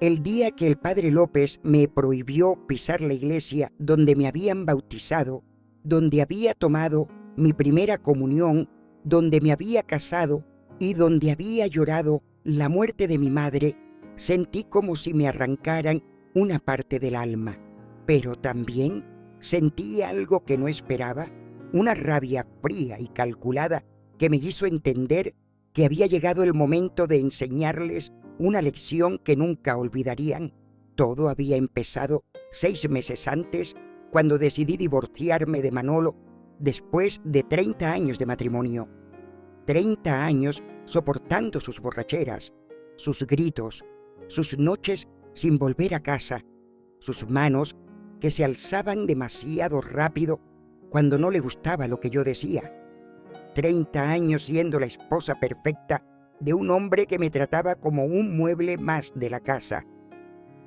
El día que el padre López me prohibió pisar la iglesia donde me habían bautizado, donde había tomado mi primera comunión, donde me había casado y donde había llorado la muerte de mi madre, sentí como si me arrancaran una parte del alma. Pero también sentí algo que no esperaba, una rabia fría y calculada que me hizo entender que había llegado el momento de enseñarles una lección que nunca olvidarían. Todo había empezado 6 meses antes, cuando decidí divorciarme de Manolo después de 30 años de matrimonio. 30 años soportando sus borracheras, sus gritos, sus noches sin volver a casa, sus manos que se alzaban demasiado rápido cuando no le gustaba lo que yo decía. 30 años siendo la esposa perfecta de un hombre que me trataba como un mueble más de la casa.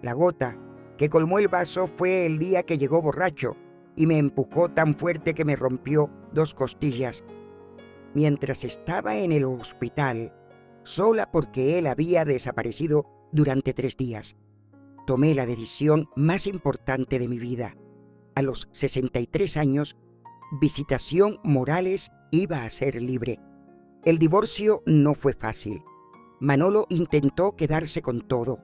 La gota que colmó el vaso fue el día que llegó borracho y me empujó tan fuerte que me rompió 2 costillas. Mientras estaba en el hospital, sola porque él había desaparecido durante 3 días, tomé la decisión más importante de mi vida. A los 63 años, Visitación Morales iba a ser libre. El divorcio no fue fácil. Manolo intentó quedarse con todo,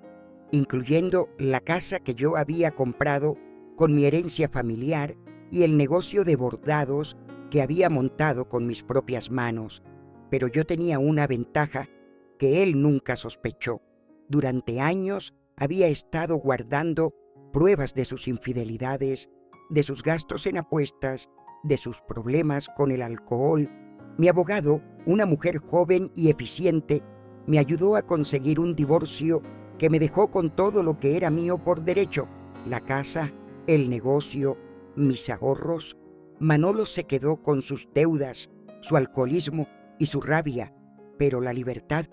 incluyendo la casa que yo había comprado con mi herencia familiar y el negocio de bordados que había montado con mis propias manos. Pero yo tenía una ventaja que él nunca sospechó. Durante años había estado guardando pruebas de sus infidelidades, de sus gastos en apuestas, de sus problemas con el alcohol. Mi abogado, una mujer joven y eficiente, me ayudó a conseguir un divorcio que me dejó con todo lo que era mío por derecho: la casa, el negocio, mis ahorros. Manolo se quedó con sus deudas, su alcoholismo y su rabia, pero la libertad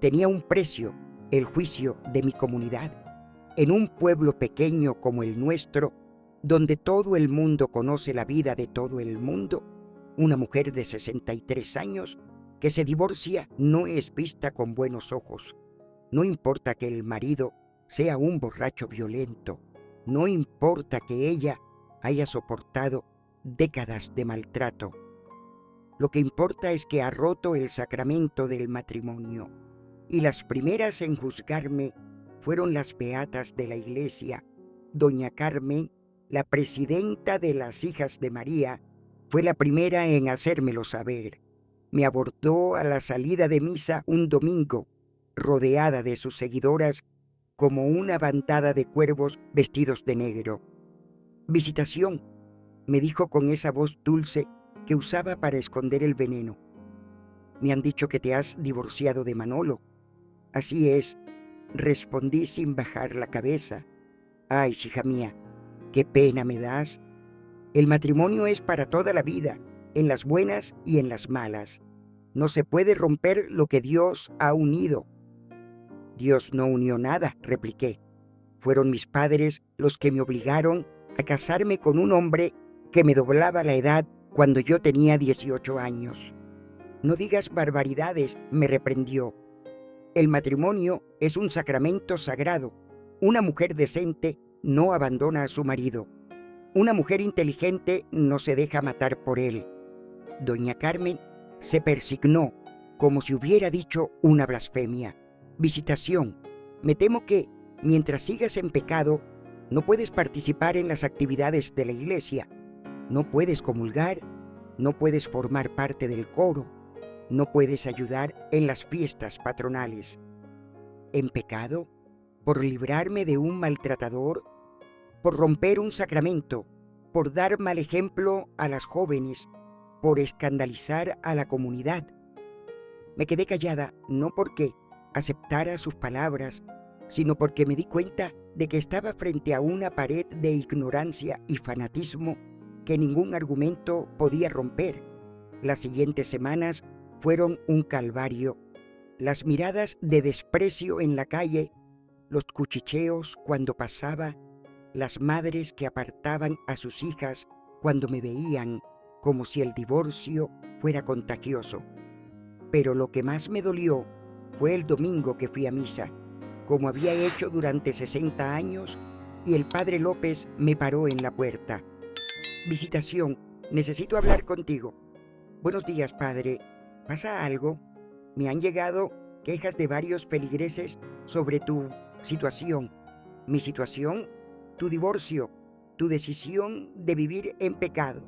tenía un precio: el juicio de mi comunidad. En un pueblo pequeño como el nuestro, donde todo el mundo conoce la vida de todo el mundo, una mujer de 63 años que se divorcia no es vista con buenos ojos. No importa que el marido sea un borracho violento, no importa que ella haya soportado décadas de maltrato. Lo que importa es que ha roto el sacramento del matrimonio, y las primeras en juzgarme fueron las beatas de la iglesia. Doña Carmen, la presidenta de las Hijas de María, fue la primera en hacérmelo saber. Me abordó a la salida de misa un domingo, rodeada de sus seguidoras como una bandada de cuervos vestidos de negro. «Visitación», me dijo con esa voz dulce que usaba para esconder el veneno. «Me han dicho que te has divorciado de Manolo». «Así es», respondí sin bajar la cabeza. «Ay, hija mía, qué pena me das. El matrimonio es para toda la vida, en las buenas y en las malas. No se puede romper lo que Dios ha unido». «Dios no unió nada», repliqué. «Fueron mis padres los que me obligaron a casarme con un hombre que me doblaba la edad cuando yo tenía 18 años». «No digas barbaridades», me reprendió. «El matrimonio es un sacramento sagrado. Una mujer decente no abandona a su marido. Una mujer inteligente no se deja matar por él». Doña Carmen se persignó como si hubiera dicho una blasfemia. «Visitación, me temo que, mientras sigas en pecado, no puedes participar en las actividades de la iglesia. No puedes comulgar, no puedes formar parte del coro, no puedes ayudar en las fiestas patronales». ¿En pecado? ¿Por librarme de un maltratador? ¿Por romper un sacramento? ¿Por dar mal ejemplo a las jóvenes? ¿Por escandalizar a la comunidad? Me quedé callada, no porque aceptara sus palabras, sino porque me di cuenta de que estaba frente a una pared de ignorancia y fanatismo que ningún argumento podía romper. Las siguientes semanas fueron un calvario. Las miradas de desprecio en la calle, los cuchicheos cuando pasaba, las madres que apartaban a sus hijas cuando me veían, como si el divorcio fuera contagioso. Pero lo que más me dolió fue el domingo que fui a misa. como había hecho durante 60 años, y el padre López me paró en la puerta. Visitación, necesito hablar contigo. Buenos días, padre. ¿Pasa algo? Me han llegado quejas de varios feligreses sobre tu situación. Mi situación, tu divorcio, tu decisión de vivir en pecado.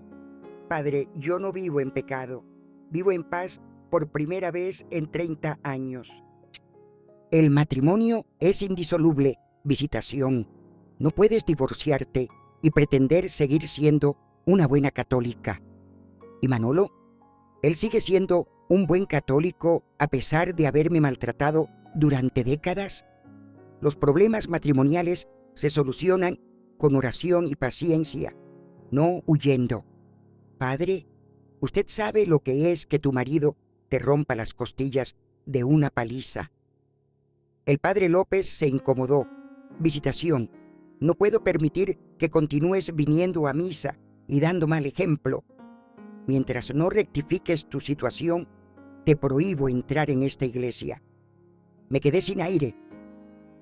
Padre, yo no vivo en pecado. Vivo en paz por primera vez en 30 años. El matrimonio es indisoluble. Visitación. No puedes divorciarte y pretender seguir siendo una buena católica. ¿Y Manolo? Él sigue siendo un buen católico a pesar de haberme maltratado durante décadas. Los problemas matrimoniales se solucionan con oración y paciencia, no huyendo. Padre, usted sabe lo que es que tu marido te rompa las costillas de una paliza. El padre López se incomodó. Visitación. No puedo permitir que continúes viniendo a misa y dando mal ejemplo. Mientras no rectifiques tu situación, te prohíbo entrar en esta iglesia. Me quedé sin aire.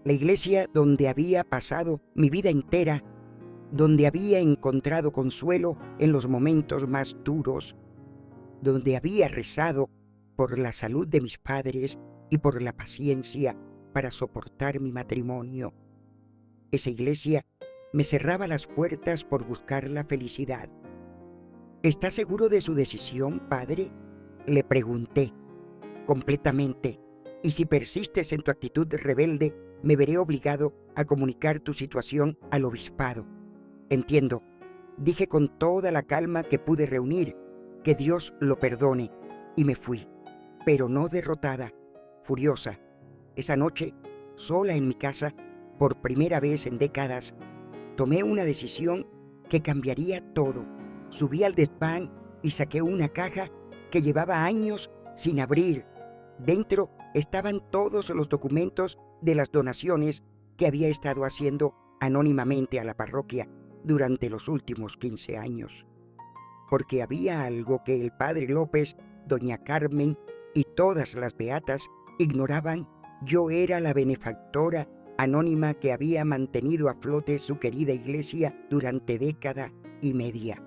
La iglesia donde había pasado mi vida entera, donde había encontrado consuelo en los momentos más duros, donde había rezado por la salud de mis padres y por la paciencia para soportar mi matrimonio. Esa iglesia me cerraba las puertas por buscar la felicidad. ¿Está seguro de su decisión, padre?, le pregunté. Completamente. Y si persistes en tu actitud rebelde, me veré obligado a comunicar tu situación al obispado. Entiendo, dije con toda la calma que pude reunir. Que Dios lo perdone. Y me fui, pero no derrotada, furiosa. Esa noche, sola en mi casa, por primera vez en décadas, tomé una decisión que cambiaría todo. Subí al desván y saqué una caja que llevaba años sin abrir. Dentro estaban todos los documentos de las donaciones que había estado haciendo anónimamente a la parroquia durante los últimos 15 años. Porque había algo que el padre López, doña Carmen y todas las beatas ignoraban. Yo era la benefactora anónima que había mantenido a flote su querida iglesia durante década y media.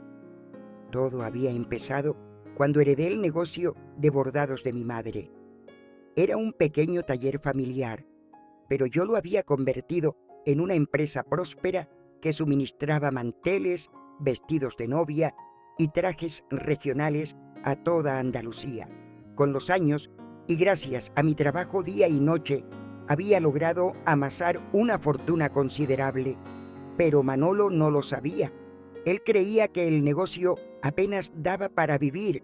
Todo había empezado cuando heredé el negocio de bordados de mi madre. Era un pequeño taller familiar, pero yo lo había convertido en una empresa próspera que suministraba manteles, vestidos de novia y trajes regionales a toda Andalucía. Con los años, y gracias a mi trabajo día y noche, había logrado amasar una fortuna considerable. Pero Manolo no lo sabía. Él creía que el negocio apenas daba para vivir,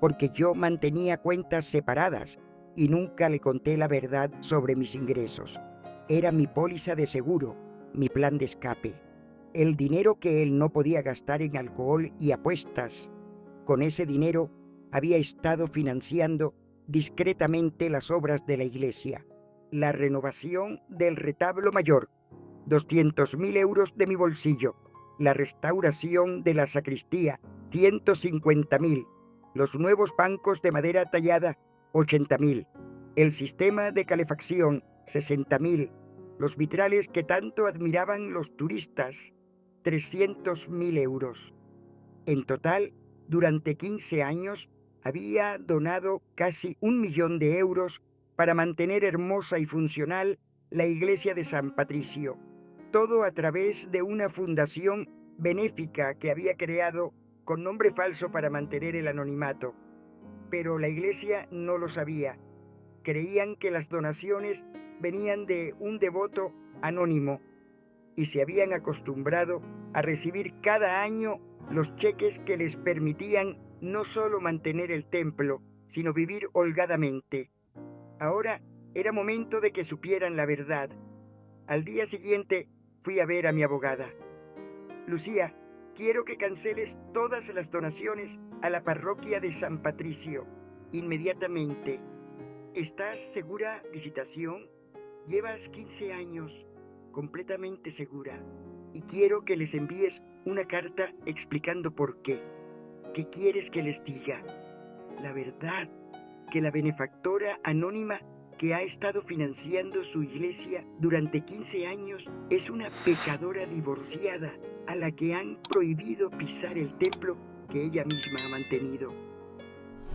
porque yo mantenía cuentas separadas y nunca le conté la verdad sobre mis ingresos. Era mi póliza de seguro, mi plan de escape, el dinero que él no podía gastar en alcohol y apuestas. Con ese dinero había estado financiando discretamente las obras de la iglesia. La renovación del retablo mayor, 200.000 euros de mi bolsillo. La restauración de la sacristía, 150.000. Los nuevos bancos de madera tallada, 80.000. El sistema de calefacción, 60.000. Los vitrales que tanto admiraban los turistas, 300.000 euros. En total, durante 15 años, había donado casi 1 millón de euros para mantener hermosa y funcional la iglesia de San Patricio. Todo a través de una fundación benéfica que había creado con nombre falso para mantener el anonimato. Pero la iglesia no lo sabía. Creían que las donaciones venían de un devoto anónimo y se habían acostumbrado a recibir cada año los cheques que les permitían no solo mantener el templo, sino vivir holgadamente. Ahora era momento de que supieran la verdad. Al día siguiente fui a ver a mi abogada. Lucía, quiero que canceles todas las donaciones a la parroquia de San Patricio, inmediatamente. ¿Estás segura, Visitación? Llevas 15 años, completamente segura, y quiero que les envíes una carta explicando por qué. ¿Qué quieres que les diga? La verdad, que la benefactora anónima que ha estado financiando su iglesia durante 15 años es una pecadora divorciada a la que han prohibido pisar el templo que ella misma ha mantenido.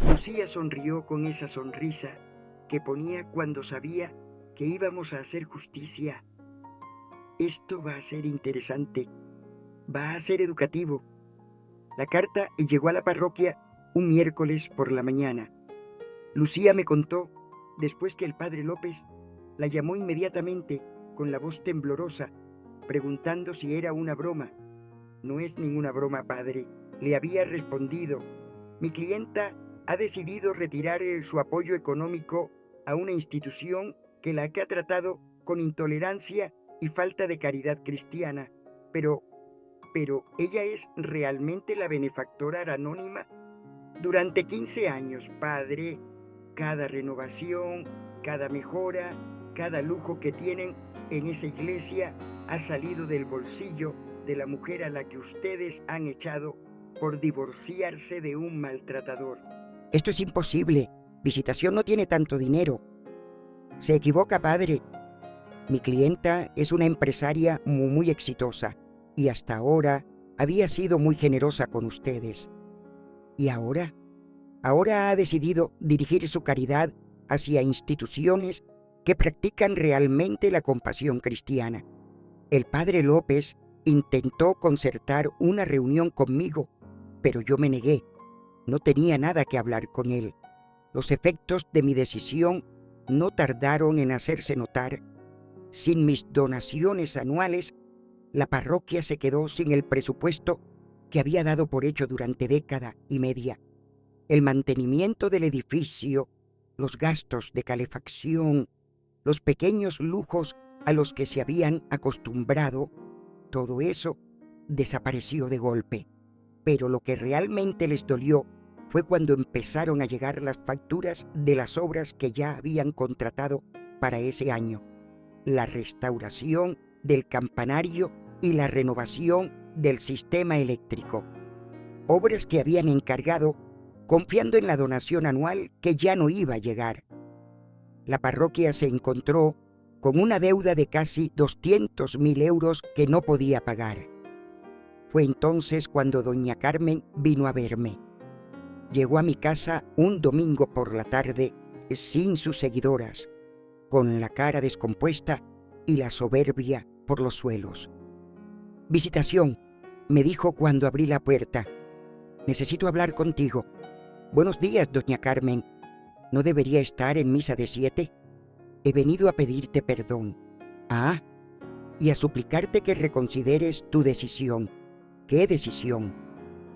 Lucía sonrió con esa sonrisa que ponía cuando sabía que íbamos a hacer justicia. Esto va a ser interesante, va a ser educativo. La carta llegó a la parroquia un miércoles por la mañana. Lucía me contó, después que el padre López la llamó inmediatamente con la voz temblorosa, preguntando si era una broma. No es ninguna broma, padre, le había respondido. Mi clienta ha decidido retirar su apoyo económico a una institución que la ha tratado con intolerancia y falta de caridad cristiana. Pero ¿ella es realmente la benefactora anónima? Durante 15 años, padre, cada renovación, cada mejora, cada lujo que tienen en esa iglesia ha salido del bolsillo de la mujer a la que ustedes han echado por divorciarse de un maltratador. Esto es imposible. Visitación no tiene tanto dinero. Se equivoca, padre. Mi clienta es una empresaria muy exitosa y hasta ahora había sido muy generosa con ustedes. ¿Y ahora? Ahora ha decidido dirigir su caridad hacia instituciones que practican realmente la compasión cristiana. El padre López intentó concertar una reunión conmigo, pero yo me negué. No tenía nada que hablar con él. Los efectos de mi decisión no tardaron en hacerse notar. Sin mis donaciones anuales, la parroquia se quedó sin el presupuesto que había dado por hecho durante década y media. El mantenimiento del edificio, los gastos de calefacción, los pequeños lujos a los que se habían acostumbrado, todo eso desapareció de golpe. Pero lo que realmente les dolió fue cuando empezaron a llegar las facturas de las obras que ya habían contratado para ese año: la restauración del campanario y la renovación del sistema eléctrico. Obras que habían encargado confiando en la donación anual que ya no iba a llegar. La parroquia se encontró con una deuda de casi 200.000 euros que no podía pagar. Fue entonces cuando doña Carmen vino a verme. Llegó a mi casa un domingo por la tarde sin sus seguidoras, con la cara descompuesta y la soberbia por los suelos. «Visitación», me dijo cuando abrí la puerta. «Necesito hablar contigo». «Buenos días, doña Carmen. ¿No debería estar en misa de 7? He venido a pedirte perdón». «Ah, y a suplicarte que reconsideres tu decisión». «¿Qué decisión?»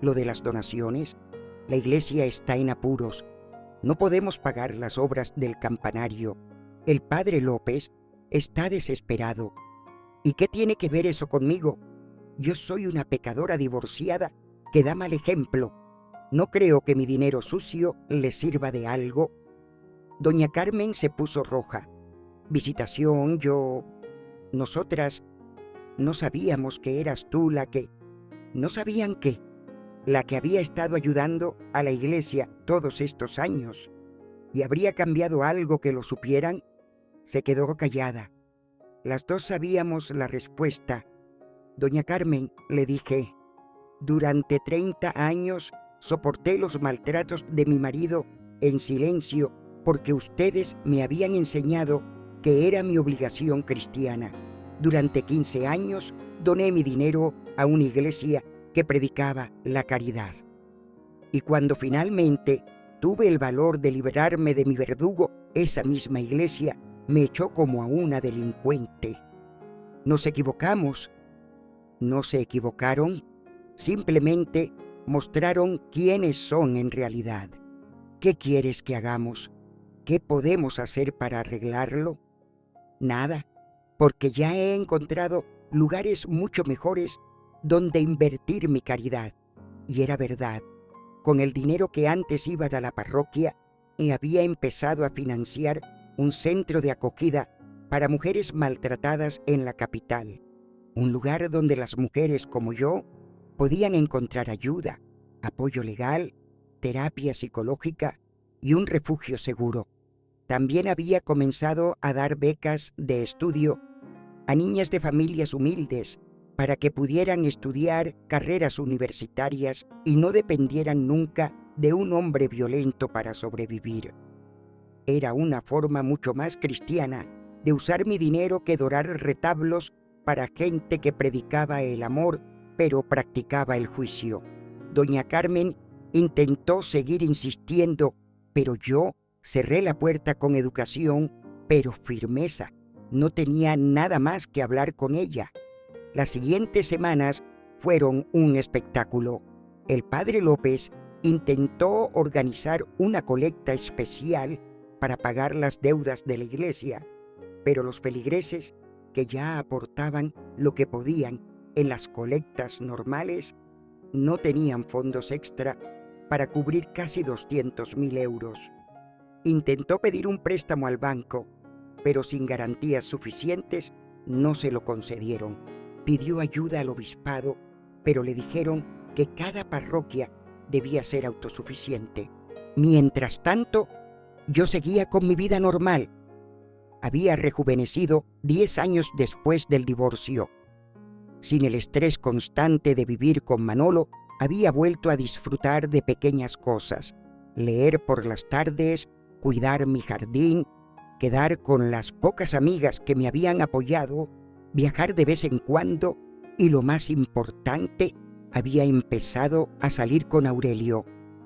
«Lo de las donaciones. La iglesia está en apuros. No podemos pagar las obras del campanario. El padre López está desesperado». «¿Y qué tiene que ver eso conmigo? Yo soy una pecadora divorciada que da mal ejemplo. No creo que mi dinero sucio le sirva de algo». Doña Carmen se puso roja. «Visitación, nosotras no sabíamos que eras tú la que...» «¿No sabían qué?» «La que había estado ayudando a la iglesia todos estos años. ¿Y habría cambiado algo que lo supieran?» Se quedó callada. Las dos sabíamos la respuesta. «Doña Carmen», le dije, «durante 30 años soporté los maltratos de mi marido en silencio porque ustedes me habían enseñado que era mi obligación cristiana. Durante 15 años doné mi dinero a una iglesia que predicaba la caridad. Y cuando finalmente tuve el valor de liberarme de mi verdugo, esa misma iglesia me echó como a una delincuente. Nos equivocamos». «No se equivocaron, simplemente mostraron quiénes son en realidad. ¿Qué quieres que hagamos? ¿Qué podemos hacer para arreglarlo?» «Nada, porque ya he encontrado lugares mucho mejores donde invertir mi caridad». Y era verdad. Con el dinero que antes iba a la parroquia, había empezado a financiar un centro de acogida para mujeres maltratadas en la capital. Un lugar donde las mujeres como yo podían encontrar ayuda, apoyo legal, terapia psicológica y un refugio seguro. También había comenzado a dar becas de estudio a niñas de familias humildes para que pudieran estudiar carreras universitarias y no dependieran nunca de un hombre violento para sobrevivir. Era una forma mucho más cristiana de usar mi dinero que dorar retablos para gente que predicaba el amor, pero practicaba el juicio. Doña Carmen intentó seguir insistiendo, pero yo cerré la puerta con educación, pero firmeza. No tenía nada más que hablar con ella. Las siguientes semanas fueron un espectáculo. El padre López intentó organizar una colecta especial para pagar las deudas de la iglesia, pero los feligreses, que ya aportaban lo que podían en las colectas normales, no tenían fondos extra para cubrir casi 200.000 euros. Intentó pedir un préstamo al banco, pero sin garantías suficientes no se lo concedieron. Pidió ayuda al obispado, pero le dijeron que cada parroquia debía ser autosuficiente. Mientras tanto, yo seguía con mi vida normal. Había rejuvenecido 10 años después del divorcio. Sin el estrés constante de vivir con Manolo, había vuelto a disfrutar de pequeñas cosas: leer por las tardes, cuidar mi jardín, quedar con las pocas amigas que me habían apoyado, viajar de vez en cuando y, lo más importante, había empezado a salir con Aurelio,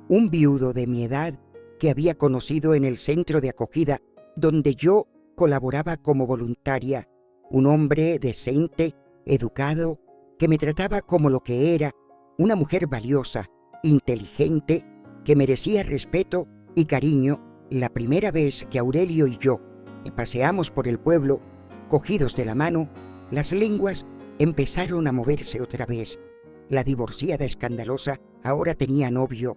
un viudo de mi edad que había conocido en el centro de acogida donde yo colaboraba como voluntaria, un hombre decente, educado, que me trataba como lo que era, una mujer valiosa, inteligente, que merecía respeto y cariño. La primera vez que Aurelio y yo paseamos por el pueblo, cogidos de la mano, las lenguas empezaron a moverse otra vez. La divorciada escandalosa ahora tenía novio,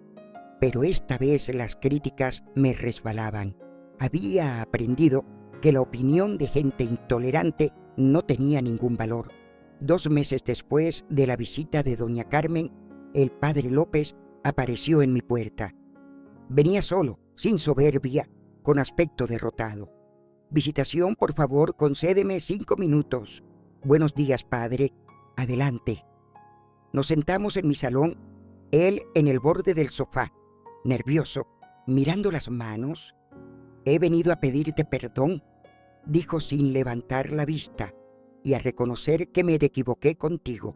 pero esta vez las críticas me resbalaban. Había aprendido que la opinión de gente intolerante no tenía ningún valor. 2 meses después de la visita de doña Carmen, el padre López apareció en mi puerta. Venía solo, sin soberbia, con aspecto derrotado. «Visitación, por favor, concédeme 5 minutos. Buenos días, padre. Adelante». Nos sentamos en mi salón, él en el borde del sofá, nervioso, mirando las manos. «He venido a pedirte perdón», dijo sin levantar la vista, «y a reconocer que me equivoqué contigo».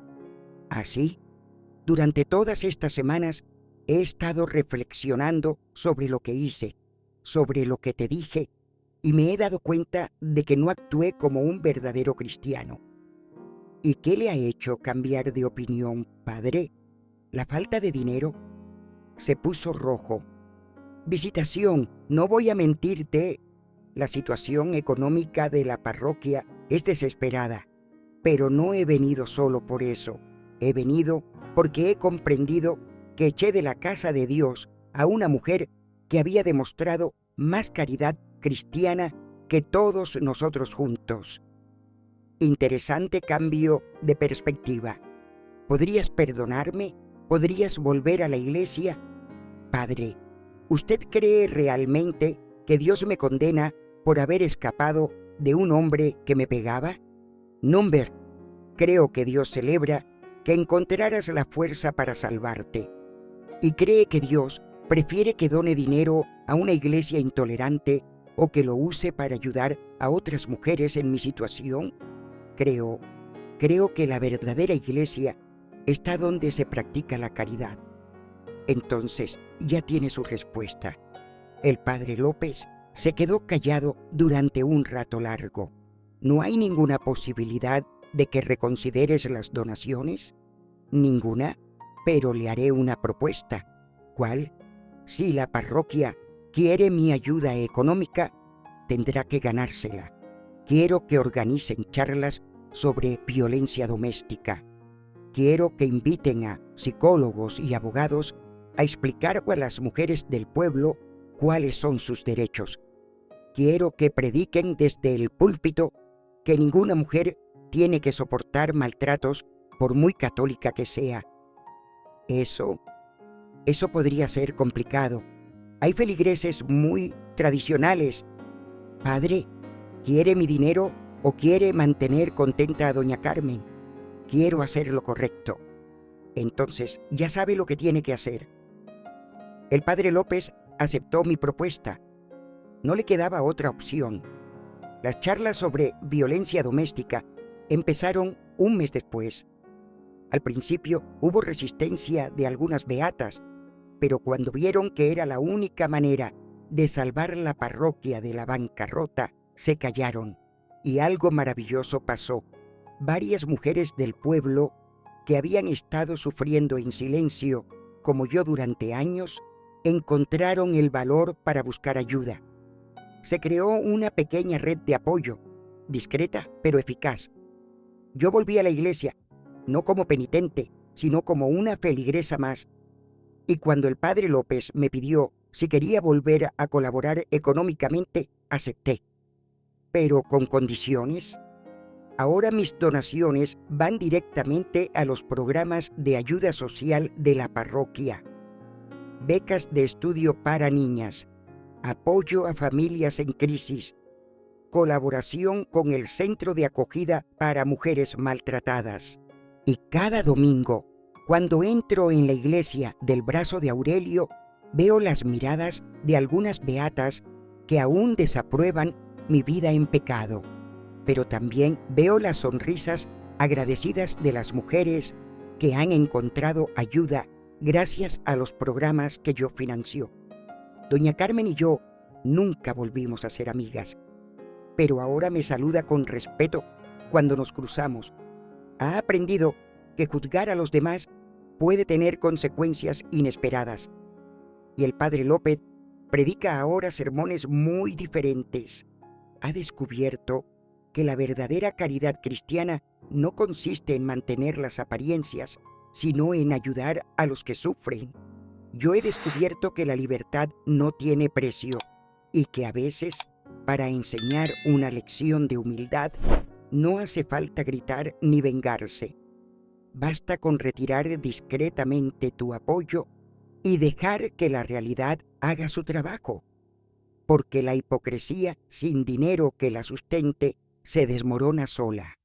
Así, durante todas estas semanas he estado reflexionando sobre lo que hice, sobre lo que te dije, y me he dado cuenta de que no actué como un verdadero cristiano. ¿Y qué le ha hecho cambiar de opinión, padre? ¿La falta de dinero? Se puso rojo. «Visitación, no voy a mentirte. La situación económica de la parroquia es desesperada, pero no he venido solo por eso. He venido porque he comprendido que eché de la casa de Dios a una mujer que había demostrado más caridad cristiana que todos nosotros juntos». Interesante cambio de perspectiva. ¿Podrías perdonarme? ¿Podrías volver a la iglesia? Padre, ¿usted cree realmente que Dios me condena por haber escapado de un hombre que me pegaba? Number, creo que Dios celebra que encontraras la fuerza para salvarte. ¿Y cree que Dios prefiere que done dinero a una iglesia intolerante o que lo use para ayudar a otras mujeres en mi situación? Creo que la verdadera iglesia está donde se practica la caridad. Entonces ya tiene su respuesta. El padre López se quedó callado durante un rato largo. ¿No hay ninguna posibilidad de que reconsideres las donaciones? Ninguna, pero le haré una propuesta. ¿Cuál? Si la parroquia quiere mi ayuda económica, tendrá que ganársela. Quiero que organicen charlas sobre violencia doméstica. Quiero que inviten a psicólogos y abogados a explicar a las mujeres del pueblo cuáles son sus derechos. Quiero que prediquen desde el púlpito que ninguna mujer tiene que soportar maltratos por muy católica que sea. Eso podría ser complicado. Hay feligreses muy tradicionales Padre, ¿quiere mi dinero o quiere mantener contenta a doña Carmen? Quiero hacer lo correcto. Entonces ya sabe lo que tiene que hacer. El padre López aceptó mi propuesta. No le quedaba otra opción. Las charlas sobre violencia doméstica empezaron un mes después. Al principio hubo resistencia de algunas beatas, pero cuando vieron que era la única manera de salvar la parroquia de la bancarrota, se callaron. Y algo maravilloso pasó. Varias mujeres del pueblo que habían estado sufriendo en silencio, como yo durante años, encontraron el valor para buscar ayuda. Se creó una pequeña red de apoyo, discreta pero eficaz. Yo volví a la iglesia, no como penitente, sino como una feligresa más. Y cuando el padre López me pidió si quería volver a colaborar económicamente, acepté. Pero con condiciones. Ahora mis donaciones van directamente a los programas de ayuda social de la parroquia. Becas de estudio para niñas, apoyo a familias en crisis, colaboración con el Centro de Acogida para Mujeres Maltratadas. Y cada domingo, cuando entro en la iglesia del Brazo de Aurelio, veo las miradas de algunas beatas que aún desaprueban mi vida en pecado, pero también veo las sonrisas agradecidas de las mujeres que han encontrado ayuda gracias a los programas que yo financio. Doña Carmen y yo nunca volvimos a ser amigas, pero ahora me saluda con respeto cuando nos cruzamos. Ha aprendido que juzgar a los demás puede tener consecuencias inesperadas. Y el padre López predica ahora sermones muy diferentes. Ha descubierto que la verdadera caridad cristiana no consiste en mantener las apariencias, sino en ayudar a los que sufren. Yo he descubierto que la libertad no tiene precio y que a veces, para enseñar una lección de humildad, no hace falta gritar ni vengarse. Basta con retirar discretamente tu apoyo y dejar que la realidad haga su trabajo, porque la hipocresía sin dinero que la sustente se desmorona sola.